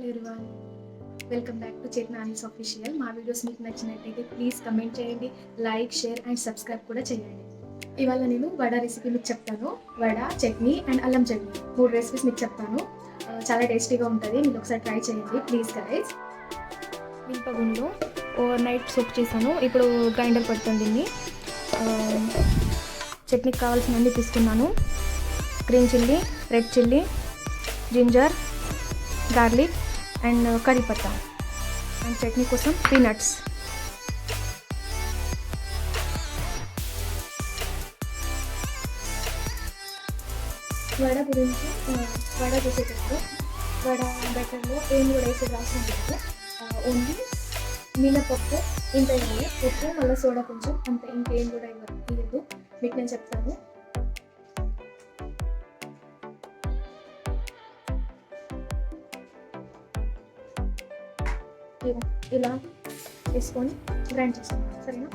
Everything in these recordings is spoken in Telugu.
Hello everyone, welcome back to చేతనానీస్ ఆఫీషియల్. మా వీడియోస్ మీకు నచ్చినట్టయితే ప్లీజ్ కమెంట్ చేయండి, లైక్, షేర్ అండ్ సబ్స్క్రైబ్ కూడా చేయండి. ఇవాళ నేను వడ రెసిపీ మీకు చెప్తాను. వడ, చట్నీ అండ్ అల్లం చట్నీ 3 రెసిపీస్ మీకు చెప్తాను. చాలా టేస్టీగా ఉంటుంది. మీరు ఒకసారి ట్రై చేయండి ప్లీజ్ గైస్. మినపగుండ్లు ఓవర్ నైట్ సోక్ చేశాను. ఇప్పుడు గ్రైండర్ పడుతుంది దీన్ని. చట్నీకి కావాల్సినవన్నీ తీసుకున్నాను. Green chilli, red chilli, ginger, garlic and curry patta and chutney కోసం పీనట్స్. వడ గురించి వడ చేసేటప్పుడు వడ బెటర్లో ఏం కూడా వేసేది అవసరం లేదు. ఓన్లీ మినపప్పు ఇంత వేయాలి, ఉప్పు, మళ్ళీ సోడా కొంచెం, అంతే. ఇంకేం కూడా ఇవ్వదు. మీకు నేను చెప్తాను. ఇలా వేసుకొని గ్రైండ్ చేసుకుంటాం, సరేనా?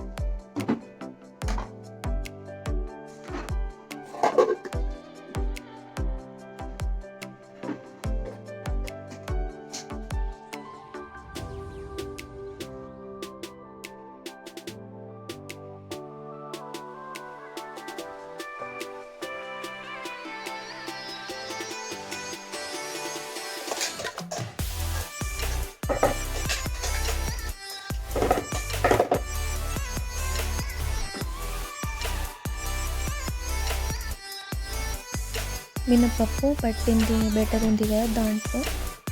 మినపప్పు పట్టింది బెటర్ ఉంది కదా, దాంట్లో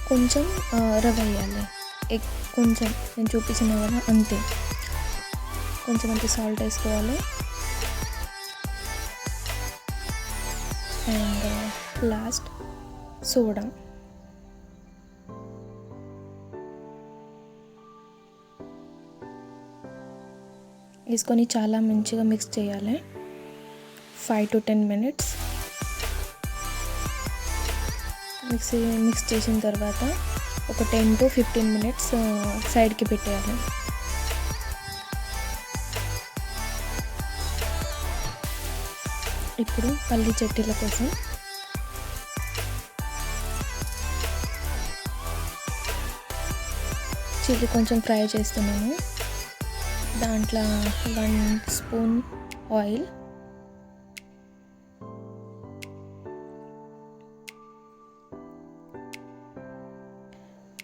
కొంచెం రవ్వ వేయాలి. కొంచెం నేను చూపించిన కదా, అంతే. కొంచెం అంత సాల్ట్ వేసుకోవాలి అండ్ లాస్ట్ సోడా. వేసుకొని చాలా మంచిగా మిక్స్ చేయాలి 5 to 10 minutes. మిక్స్ చేసిన తర్వాత ఒక 10 to 15 minutes సైడ్కి పెట్టేయాలి. ఇప్పుడు పల్లి చట్నీల కోసం చిల్లీ కొంచెం ఫ్రై చేస్తున్నాను. దాంట్లో 1 స్పూన్ ఆయిల్,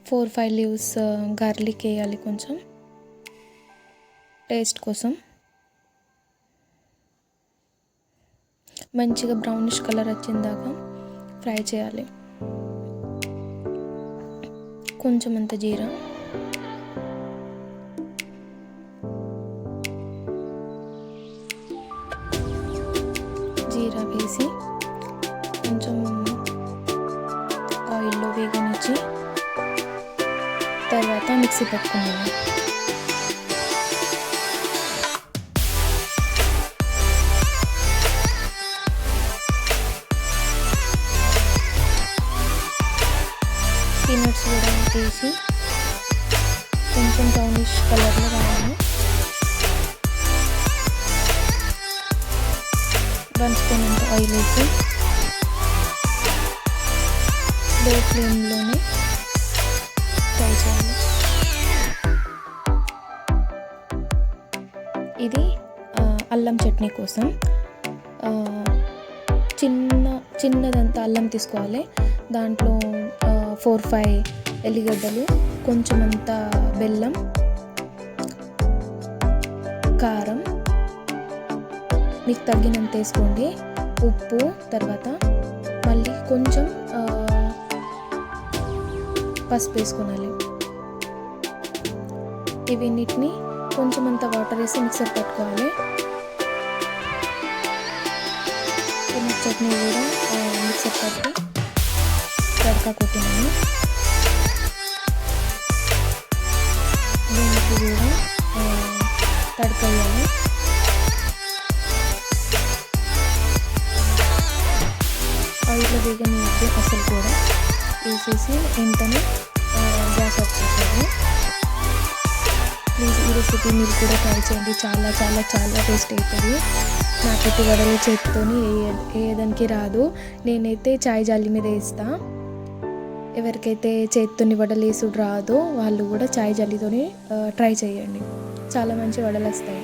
4-5 లీవ్స్ గార్లిక్ వేయాలి కొంచెం టేస్ట్ కోసం. మంచిగా బ్రౌనిష్ కలర్ వచ్చిందాకా ఫ్రై చేయాలి. కొంచెం అంత జీరా, వేసి కొంచెం ఆయిల్లో వేగనిచ్చి తర్వాత మిక్సీ పెట్టుకున్నాను. పీనట్స్ కూడా వేసి కొంచెం బ్రౌనిష్ కలర్లో రావాలి. 1 స్పూన్ అంత ఆయిల్ వేసి లో ఫ్లేమ్లోనే ఫ్రై చేయాలి. ఇది అల్లం చట్నీ కోసం చిన్నదంతా అల్లం తీసుకోవాలి. దాంట్లో 4-5 ఎల్లిగడ్డలు, కొంచెం అంత బెల్లం, కారం మీకు తగ్గినంత వేసుకోండి, ఉప్పు, తర్వాత మళ్ళీ కొంచెం పసుపు వేసుకోవాలి. ఇవన్నిటిని కొంచెం అంత వాటర్ వేసి మిక్సర్ పెట్టుకోవాలి. చట్నీ కూడా మిక్సర్ పెట్టి తడకా కొట్టినాను. దీనికి కూడా తడక వేయాలి. ఆయిల్లో వేగని అసలు కూడా వేసేసి వెంటనే గ్యాస్ ఆఫ్ చేసేది. ప్లీజ్ ఈ రెసిపీ మీరు కూడా ట్రై చేయండి. చాలా చాలా చాలా టేస్ట్ అవుతుంది. నాకైతే వడలు చేతితోని వేయడానికి రాదు. నేనైతే చాయ్ జాలి మీద వేస్తా. ఎవరికైతే చేత్తోని వడలు వేసుడు రాదో వాళ్ళు కూడా చాయ్ జల్లితోని ట్రై చేయండి, చాలా మంచి వడలు వస్తాయి.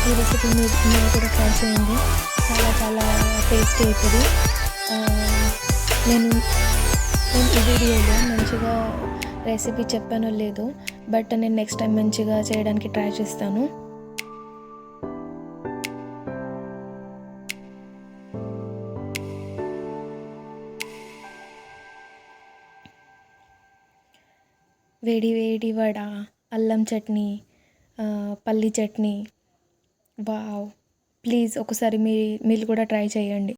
ఈ రెసిపీ మీరు కూడా ట్రై చేయండి, చాలా చాలా టేస్టీ అవుతుంది. నేను ఈ వీడియోలో మంచిగా రెసిపీ చెప్పానో లేదో, బట్ నేను నెక్స్ట్ టైం మంచిగా చేయడానికి ట్రై చేస్తాను. వేడి వేడి వడ, అల్లం చట్నీ, పల్లి చట్నీ, వావ్! ప్లీజ్ ఒకసారి మీరు కూడా ట్రై చేయండి.